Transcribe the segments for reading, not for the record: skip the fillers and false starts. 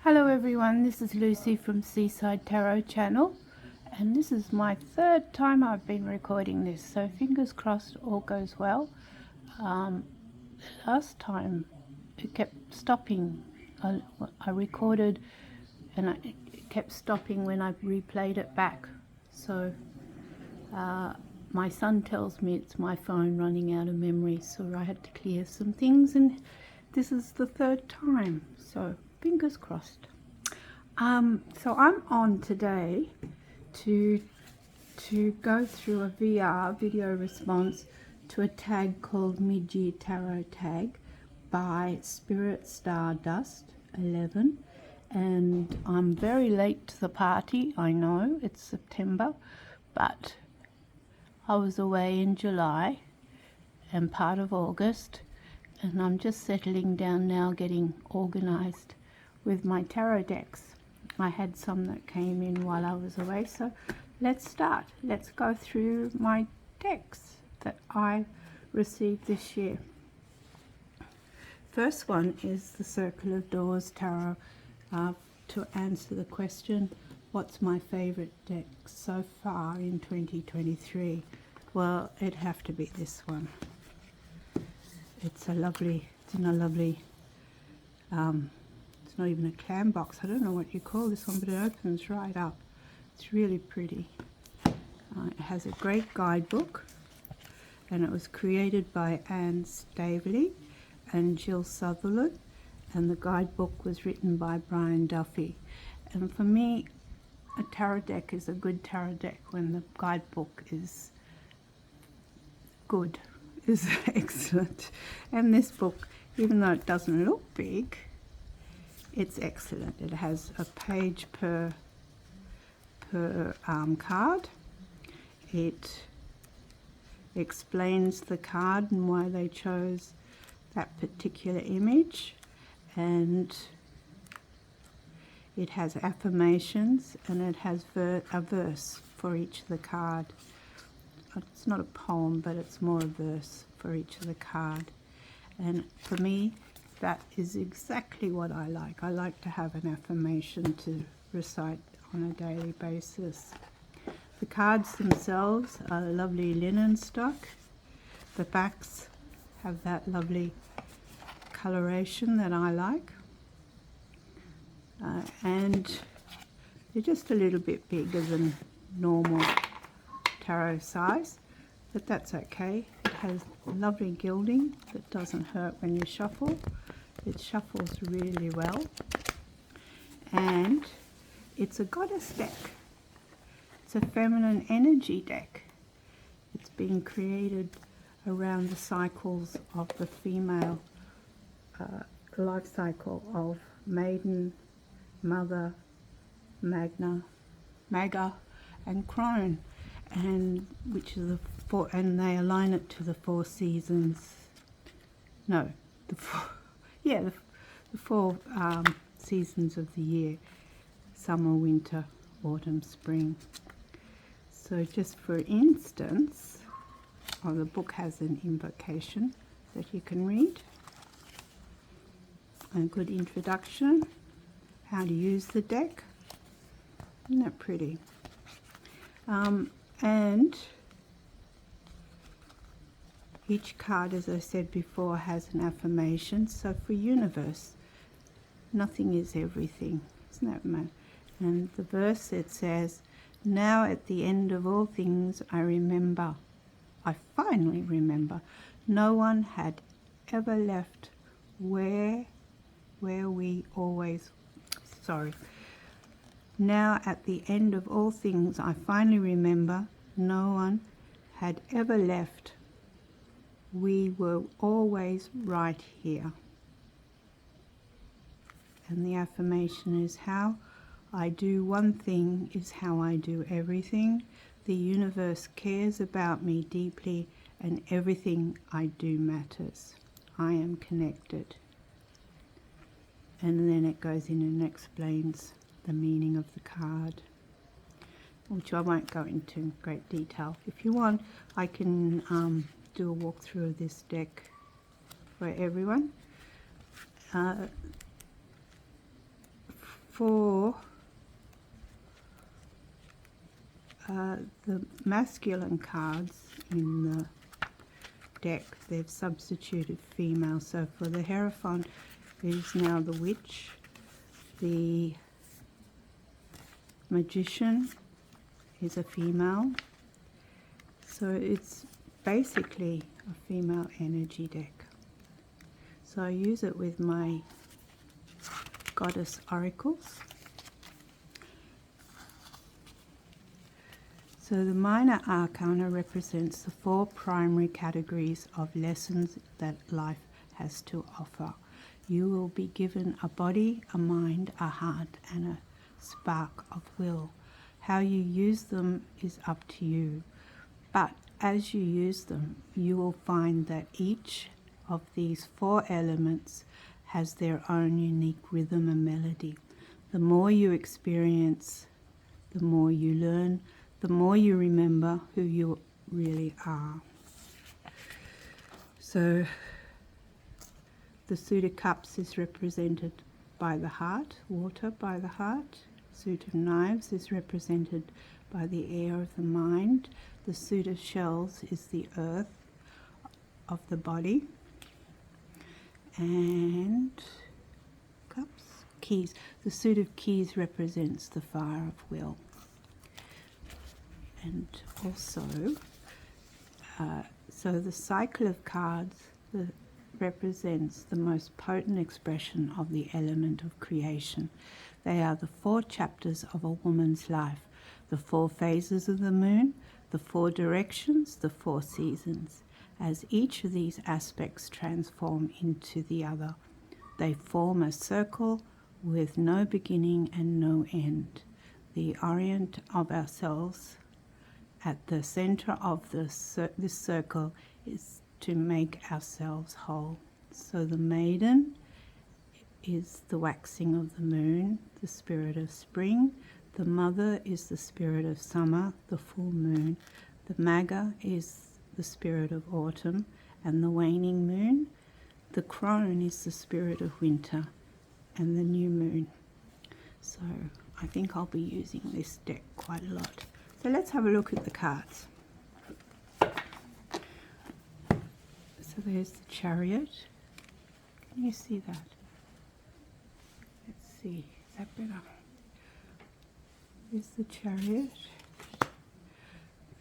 Hello everyone, this is Lucy from Seaside Tarot Channel, and this is my third time I've been recording this, so fingers crossed all goes well. Last time it kept stopping. I recorded and it kept stopping when I replayed it back, so my son tells me it's my phone running out of memory, so I had to clear some things, and this is the third time, so fingers crossed. So I'm on today to go through a VR video response to a tag called Mid-Year Tarot Tag by Spirit Stardust 11, and I'm very late to the party. I know it's September, but I was away in July and part of August, and I'm just settling down now, getting organized with my tarot decks. I had some that came in while I was away, so let's start. Let's go through my decks that I received this year. First one is the Circle of Doors Tarot, to answer the question, what's my favorite deck so far in 2023? Well, it'd have to be this one. It's in a lovely, it's not even a clam box. I don't know what you call this one, but it opens right up. It's really pretty. It has a great guidebook, and it was created by Anne Staveley and Jill Sutherland, and the guidebook was written by Brian Duffy. And for me, a tarot deck is a good tarot deck when the guidebook is good, is excellent. And this book, even though it doesn't look big, it's excellent. It has a page per card. It explains the card and why they chose that particular image, and it has affirmations, and it has a verse for each of the card. It's not a poem, but it's more a verse for each of the card. And for me, that is exactly what I like. I like to have an affirmation to recite on a daily basis. The cards themselves are lovely linen stock. The backs have that lovely coloration that I like. And they're just a little bit bigger than normal tarot size, but that's okay. It has lovely gilding that doesn't hurt when you shuffle. It shuffles really well, and it's a goddess deck. It's a feminine energy deck. It's been created around the cycles of the female life cycle of maiden, mother, maga, and crone, and which are the four, and they align it to the four seasons. No, the four. Yeah, the four seasons of the year: summer, winter, autumn, spring. So just for instance, the book has an invocation that you can read, a good introduction, how to use the deck. Isn't that pretty? And each card, as I said before, has an affirmation. So for universe, nothing is everything. Isn't that mad? And the verse, it says, now at the end of all things I remember, I finally remember, no one had ever left where we always, now at the end of all things I finally remember, no one had ever left. We were always right here. And the affirmation is, how I do one thing is how I do everything. The universe cares about me deeply, and everything I do matters. I am connected. And then it goes in and explains the meaning of the card, which I won't go into in great detail. If you want, I can do a walkthrough of this deck for everyone. for the masculine cards in the deck, they've substituted female. So for the Hierophant, it is now the Witch. The Magician is a female. So it's basically a female energy deck. So I use it with my Goddess Oracles. So the Minor Arcana represents the 4 primary categories of lessons that life has to offer. You will be given a body, a mind, a heart, and a spark of will. How you use them is up to you. But as you use them, you will find that each of these 4 elements has their own unique rhythm and melody. The more you experience, the more you learn, the more you remember who you really are. So the Suit of Cups is represented by the heart, water by the heart. Suit of Knives is represented by the air of the mind. The Suit of Shells is the earth of the body. And Cups, Keys. The Suit of Keys represents the fire of will. And also, so the cycle of cards represents the most potent expression of the element of creation. They are the 4 chapters of a woman's life, the 4 phases of the moon, the 4 directions, the 4 seasons. As each of these aspects transform into the other, they form a circle with no beginning and no end. The orient of ourselves at the center of this circle is to make ourselves whole. So the Maiden is the waxing of the moon, the spirit of spring. The Mother is the spirit of summer, the full moon. The Maga is the spirit of autumn and the waning moon. The Crone is the spirit of winter and the new moon. So I think I'll be using this deck quite a lot. So let's have a look at the cards. So there's the Chariot. Can you see that? Let's see, is that better? There's the Chariot.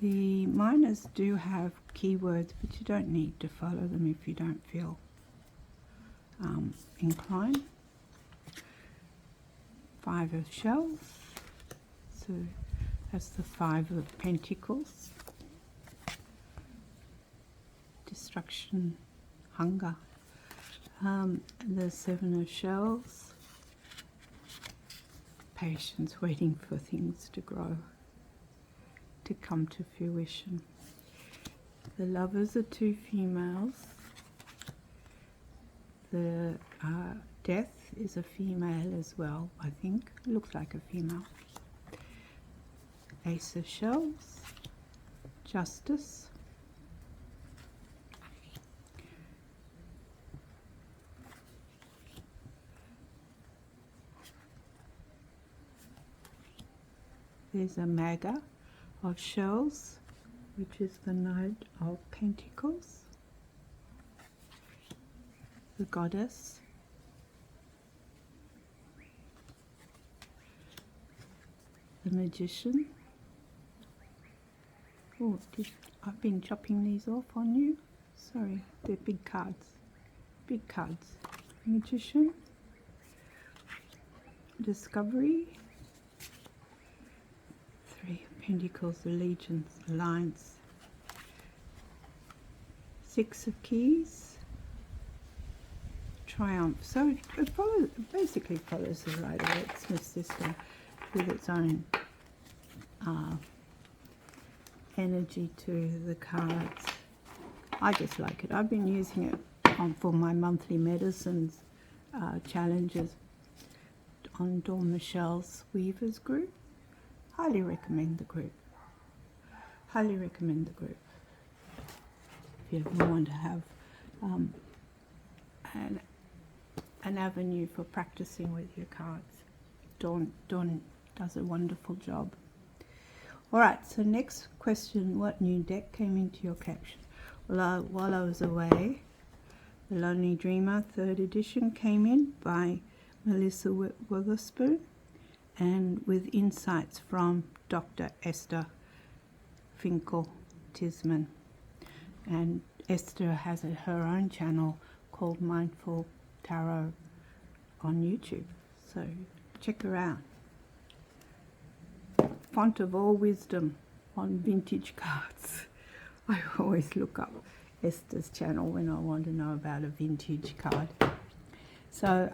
The minors do have keywords, but you don't need to follow them if you don't feel inclined. 5 of Shells. So that's the 5 of Pentacles. Destruction, hunger. The 7 of Shells. Patience, waiting for things to grow, to come to fruition. The Lovers are 2 females. The Death is a female as well, I think. It looks like a female. Ace of Shells. Justice. There's a Maga of Shells, which is the Knight of Pentacles. The Goddess. The Magician. Oh, I've been chopping these off on you. Sorry, they're big cards. Big cards. Magician. Discovery. 3 of Pentacles, Allegiance, Alliance. 6 of Keys. Triumph. So it basically follows the Rider-Waite-Smith system with its own energy to the cards. I just like it. I've been using it for my monthly medicines challenges on Dawn Michelle's Weavers group. Highly recommend the group. Highly recommend the group. If you ever want to have an avenue for practicing with your cards. Dawn does a wonderful job. All right, so next question, what new deck came into your collection? Well, while I was away, The Lonely Dreamer 3rd edition came in by Melissa Witherspoon, and with insights from Dr. Esther Finkel-Tisman. And Esther has her own channel called Mindful Tarot on YouTube, so check her out. Font of All Wisdom on vintage cards. I always look up Esther's channel when I want to know about a vintage card. So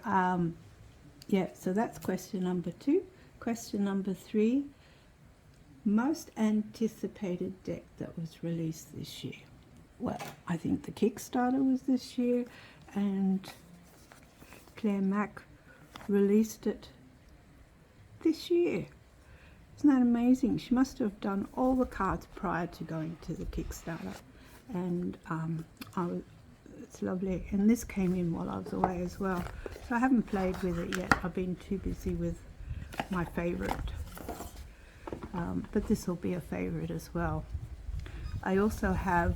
yeah, so that's question number 2. Question number 3, most anticipated deck that was released this year. Well, I think the Kickstarter was this year, and Claire Mack released it this year. Isn't that amazing? She must have done all the cards prior to going to the Kickstarter, and it's lovely. And this came in while I was away as well, so I haven't played with it yet. I've been too busy with my favourite, but this will be a favourite as well. I also have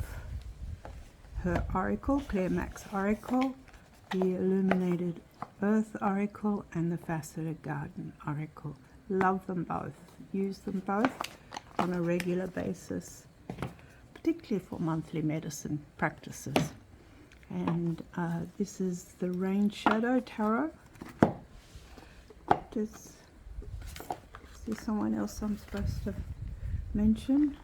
her Oracle, Claire Mack's Oracle, the Illuminated Earth Oracle, and the Faceted Garden Oracle. Love them both. Use them both on a regular basis, particularly for monthly medicine practices. And this is the Rain Shadow Tarot. Is there someone else I'm supposed to mention?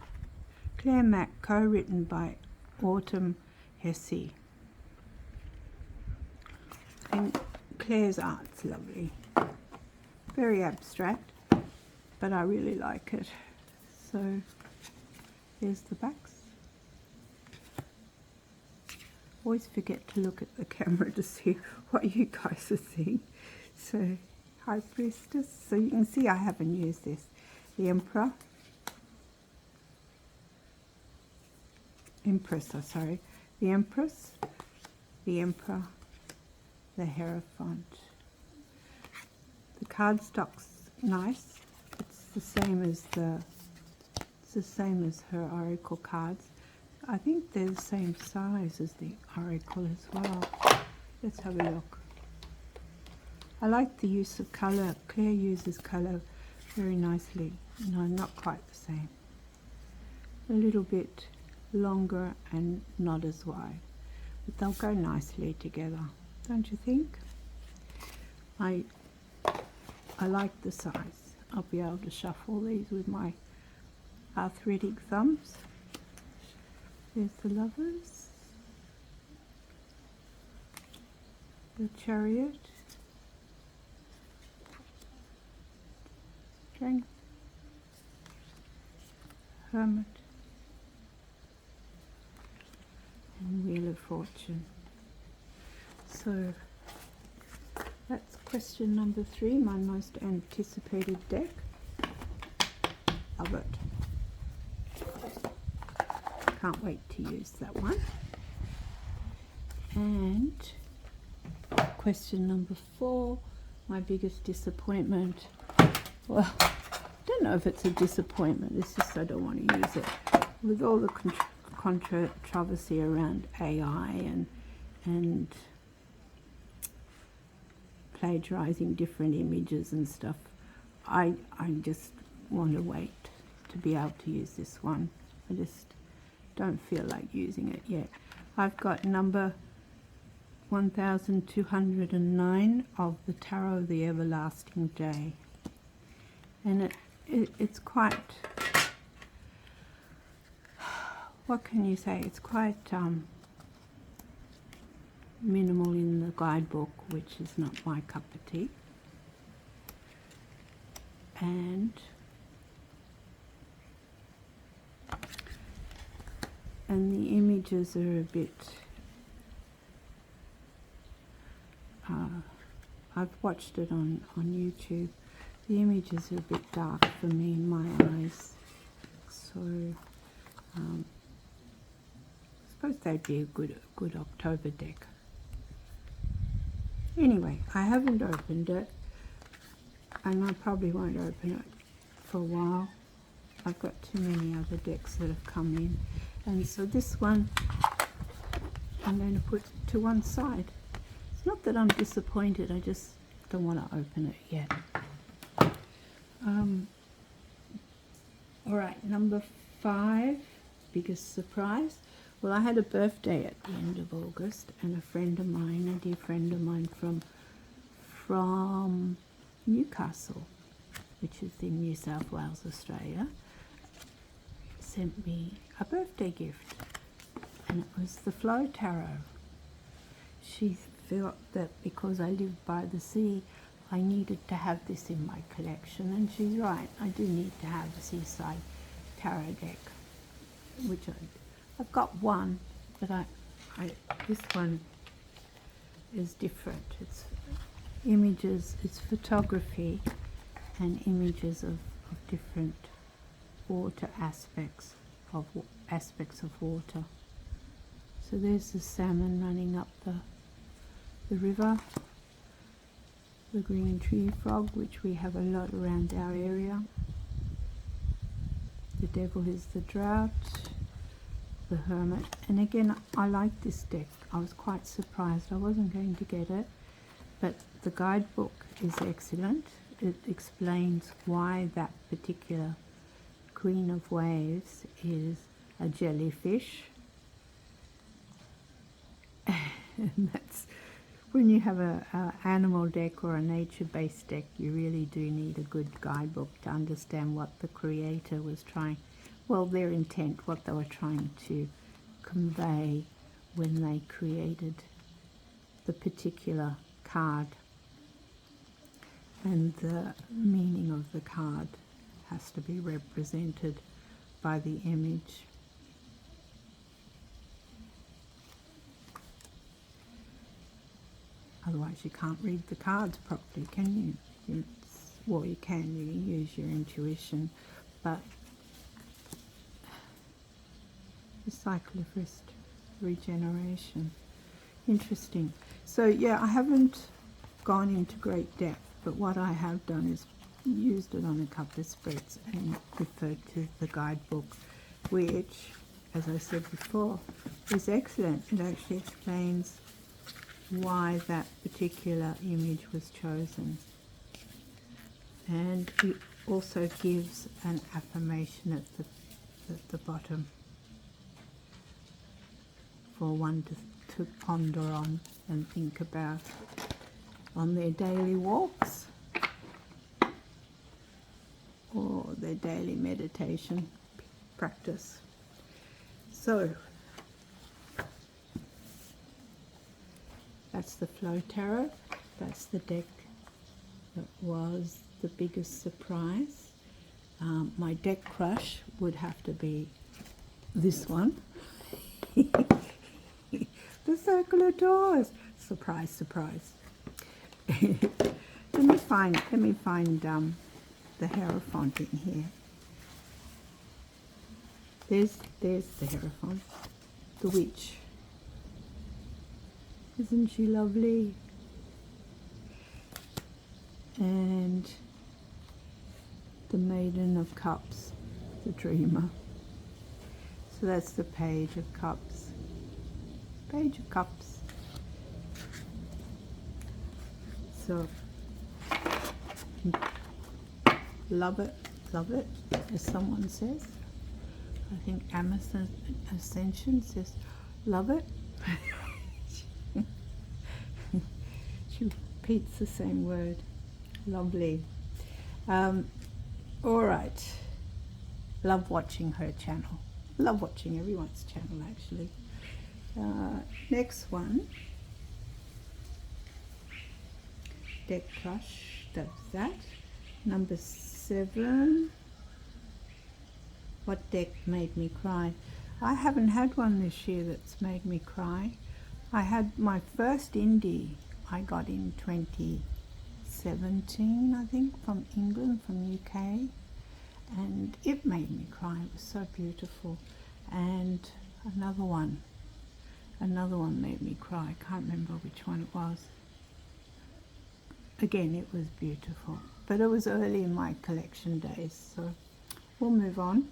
Claire Mack, co-written by Autumn Hesse. And Claire's art's lovely. Very abstract, but I really like it. So there's the backs. Always forget to look at the camera to see what you guys are seeing. So High Priestess. So you can see I haven't used this. The Empress, sorry. The Empress, the Emperor, the Hierophant. The cardstock's nice. It's the same as her Oracle cards. I think they're the same size as the Oracle as well. Let's have a look. I like the use of colour. Claire uses colour very nicely. No, not quite the same. A little bit longer and not as wide. But they'll go nicely together, don't you think? I like the size. I'll be able to shuffle these with my arthritic thumbs. There's the Lovers, the Chariot, Strength, Hermit, and Wheel of Fortune. So that's question number 3, my most anticipated deck. Love it. Can't wait to use that one. And question number 4, my biggest disappointment. Well, I don't know if it's a disappointment, it's just I don't want to use it. With all the controversy around AI and plagiarizing different images and stuff, I just want to wait to be able to use this one. I just don't feel like using it yet. I've got number 1209 of the Tarot of the Everlasting Day, and it's quite, what can you say, it's quite minimal in the guidebook, which is not my cup of tea. And the images are a bit, I've watched it on YouTube. The images are a bit dark for me in my eyes, so I suppose they'd be a good October deck. Anyway, I haven't opened it, and I probably won't open it for a while. I've got too many other decks that have come in, and so this one I'm going to put to one side. It's not that I'm disappointed, I just don't want to open it yet. All right, number 5, biggest surprise. Well, I had a birthday at the end of August, and a friend of mine, a dear friend of mine from Newcastle, which is in New South Wales, Australia, sent me a birthday gift, and it was the Flow Tarot. She felt that because I live by the sea, I needed to have this in my collection, and she's right. I do need to have a seaside tarot deck, which I've got one, but this one is different. It's images, it's photography and images of different water aspects of water. So there's the salmon running up the river, the green tree frog, which we have a lot around our area. The devil is the drought, the hermit. And again, I like this deck. I was quite surprised. I wasn't going to get it, but the guidebook is excellent. It explains why that particular Queen of Waves is a jellyfish. And that's when you have a animal deck or a nature-based deck, you really do need a good guidebook to understand what the creator was trying, well, their intent, what they were trying to convey when they created the particular card. And the meaning of the card has to be represented by the image. Otherwise you can't read the cards properly, can you? Well, you can, you use your intuition, but the cycliferous regeneration. Interesting. So yeah, I haven't gone into great depth, but what I have done is used it on a couple of spreads and referred to the guidebook, which, as I said before, is excellent. It actually explains why that particular image was chosen, and it also gives an affirmation at the bottom for one to ponder on and think about on their daily walks or their daily meditation practice. So that's the Flow Tarot. That's the deck that was the biggest surprise. My deck crush would have to be this one. The Circle of Doors. Surprise, surprise. Let me find the Hierophant in here. There's the Hierophant, the witch. Isn't she lovely? And the Maiden of Cups, the Dreamer. So that's the Page of Cups. Page of Cups. So love it, as someone says. I think Amazon Ascension says, love it. She repeats the same word. Lovely. All right. Love watching her channel. Love watching everyone's channel, actually. Next one. Deck Crush. That's that. Number 7. What deck made me cry? I haven't had one this year that's made me cry. I had my first indie I got in 2017, I think, from England, from UK, and it made me cry. It was so beautiful. And another one made me cry. I can't remember which one it was. Again, it was beautiful. but it was early in my collection days, so we'll move on.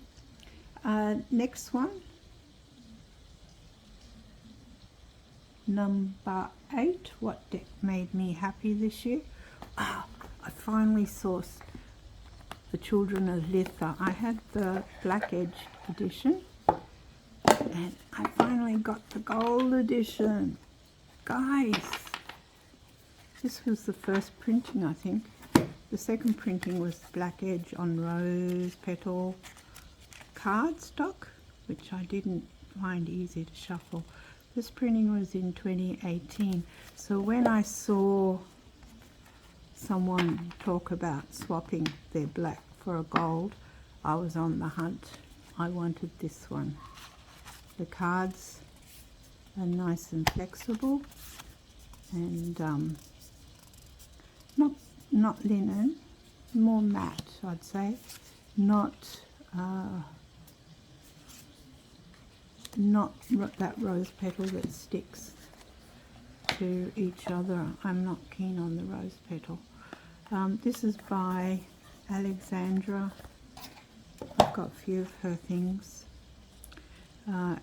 Next one, number 8. What deck made me happy this year? I finally sourced the Children of Litha. I had the black edged edition, and I finally got the gold edition. Guys, this was the first printing, I think. The second printing was black edge on rose petal cardstock, which I didn't find easy to shuffle. This printing was in 2018. So when I saw someone talk about swapping their black for a gold, I was on the hunt. I wanted this one. The cards are nice and flexible, and not linen, more matte, I'd say. Not that rose petal that sticks to each other. I'm not keen on the rose petal. This is by Alexandra. I've got a few of her things.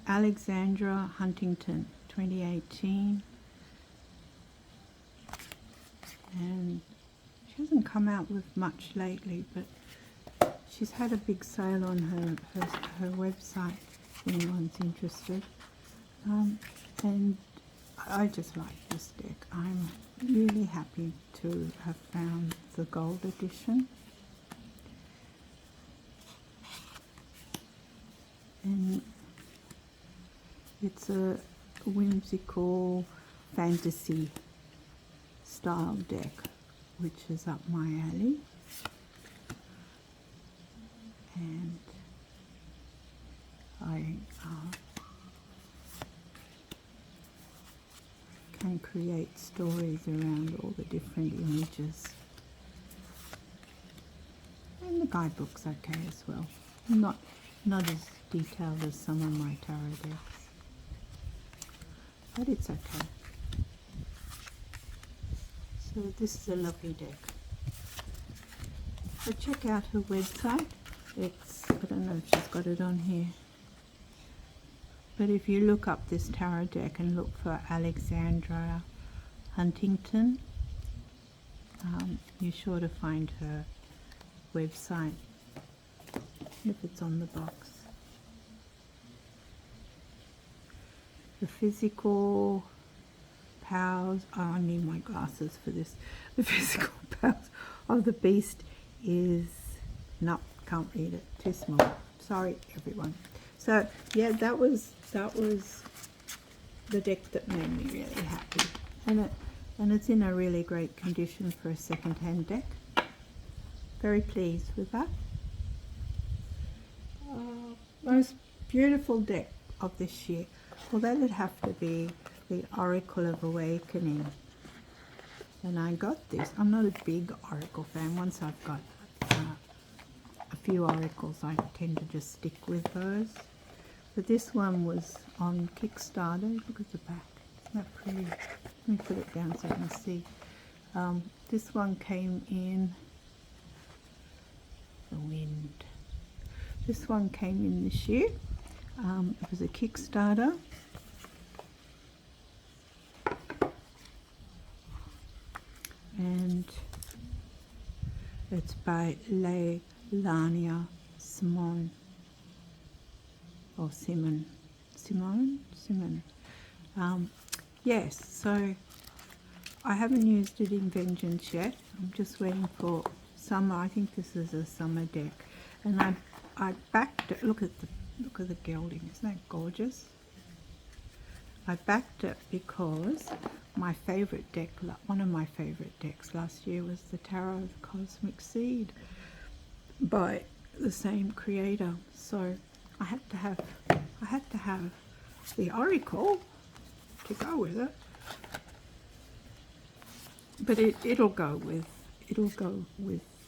Alexandra Huntington, 2018. And she hasn't come out with much lately, but she's had a big sale on her website if anyone's interested. And I just like this deck. I'm really happy to have found the gold edition. And it's a whimsical fantasy style deck, which is up my alley. And I can create stories around all the different images. And the guidebook's okay as well. Not as detailed as some of my tarot decks, but it's okay. So this is a lovely deck. So check out her website. I don't know if she's got it on here, but if you look up this tarot deck and look for Alexandra Huntington, you're sure to find her website if it's on the box. The physical powers, I need my glasses for this. The physical powers of the beast is, no, can't read it, too small. Sorry everyone. So yeah, that was the deck that made me really happy, and it's in a really great condition for a second-hand deck. Very pleased with that. Most beautiful deck of this year. Well, that would have to be the Oracle of Awakening. And I got this. I'm not a big Oracle fan. Once I've got a few Oracles, I tend to just stick with those. But this one was on Kickstarter. Look at the back. Isn't that pretty? Let me put it down so you can see. This one came in the wind. This one came in this year. It was a Kickstarter. And it's by Leilania Simon, or Simon. Yes, so I haven't used it in Vengeance yet. I'm just waiting for summer. I think this is a summer deck, and I backed it. Look at the gilding. Isn't that gorgeous? I backed it because my favorite deck, one of my favorite decks last year, was the Tarot of Cosmic Seed by the same creator. So I had to have the Oracle to go with it. But it'll go with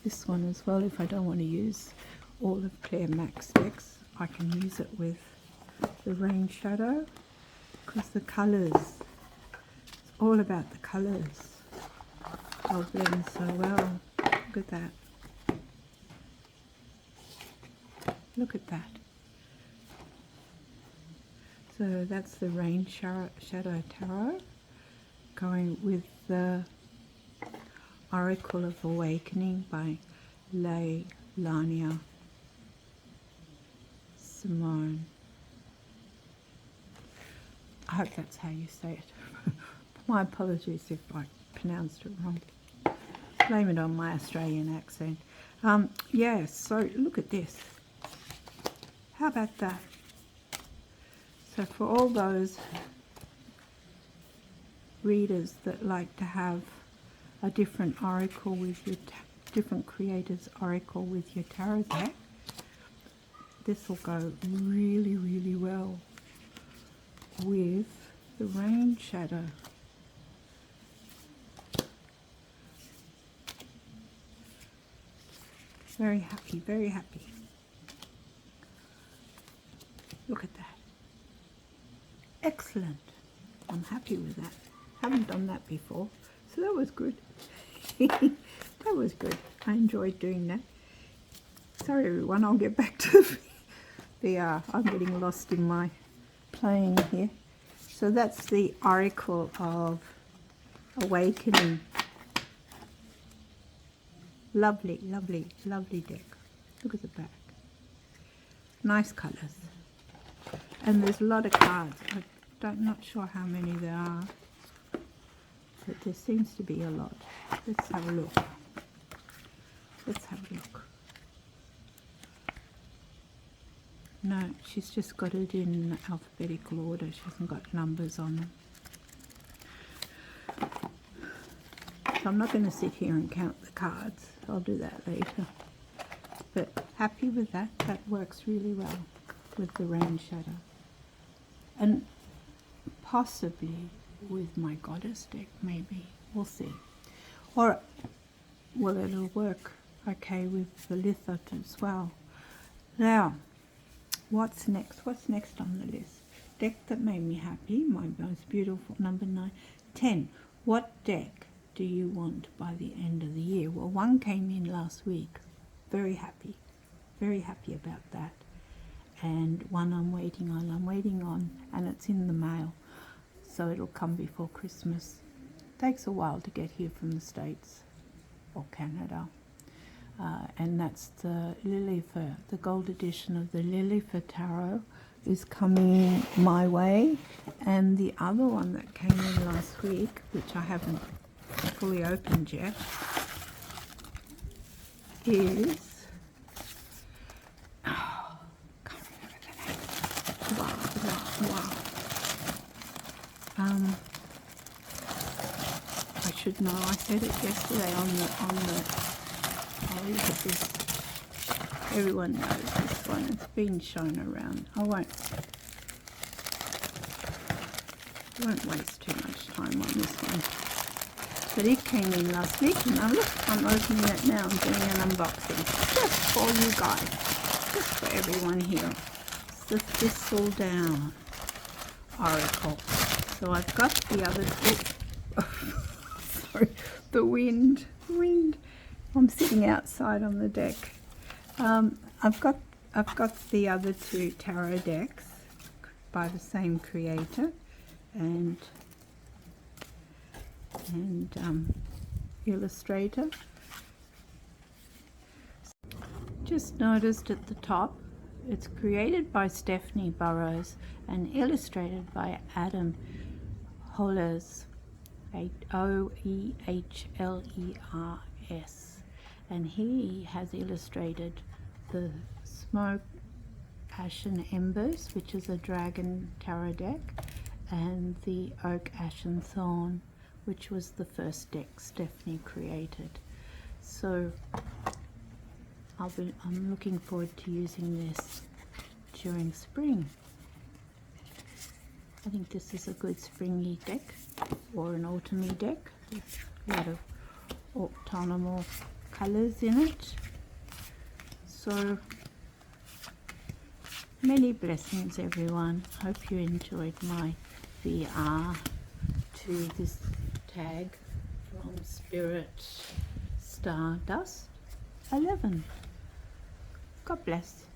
this one as well. If I don't want to use all of Claire Mack's decks, I can use it with the Rain Shadow, because the colours, it's all about the colours. They'll blend so well. Look at that. Look at that. So that's the Rain Shadow Tarot, going with the Oracle of Awakening by Leilani Simone. I hope that's how you say it. My apologies if I pronounced it wrong. Blame it on my Australian accent. Yeah, so look at this. How about that? So for all those readers that like to have a different oracle with your different creators' oracle with your tarot deck, this will go really, really well with the Rain Shadow. Very happy, very happy. Look at that. Excellent. I'm happy with that. Haven't done that before, so that was good. That was good. I enjoyed doing that. Sorry everyone, I'll get back to the I'm getting lost in my playing here. So that's the Oracle of Awakening. Lovely, lovely, lovely deck. Look at the back. Nice colours. And there's a lot of cards. I'm not sure how many there are, but there seems to be a lot. Let's have a look. Let's have a look. No, she's just got it in alphabetical order. She hasn't got numbers on them. So I'm not going to sit here and count the cards. I'll do that later. But happy with that. That works really well with the Rain Shadow. And possibly with my Goddess deck, maybe. We'll see. Or, well, it'll work okay with the Lithot as well. Now, what's next? What's next on the list? Deck that made me happy, my most beautiful, number 9. 10. What deck do you want by the end of the year? Well, one came in last week. Very happy about that. And one I'm waiting on, and it's in the mail, so it'll come before Christmas. Takes a while to get here from the States or Canada. And that's the Lillifer, the gold edition of the Lillifer Tarot is coming my way. And the other one that came in last week, which I haven't fully opened yet, is, oh, can't remember the name. Wow. I should know. I said it yesterday on the. Oh, look at this. Everyone knows this one. It's been shown around. I won't waste too much time on this one. But it came in last week, and now look, I'm opening it now. I'm doing an unboxing just for you guys, just for everyone here. It's the Thistledown Oracle. So I've got the other two. Sorry, the wind. I'm sitting outside on the deck. I've got the other two tarot decks by the same creator and illustrator. Just noticed at the top, it's created by Stephanie Burrows and illustrated by Adam Ohlers, Oehleres, and he has illustrated the Smoke, Ash and Embers, which is a Dragon Tarot deck, and the Oak, Ash and Thorn, which was the first deck Stephanie created. So I'm looking forward to using this during spring. I think this is a good springy deck, or an autumny deck with a lot of autumnal colours in it. So many blessings everyone. Hope you enjoyed my VR to this tag from Spirit Stardust 11. God bless.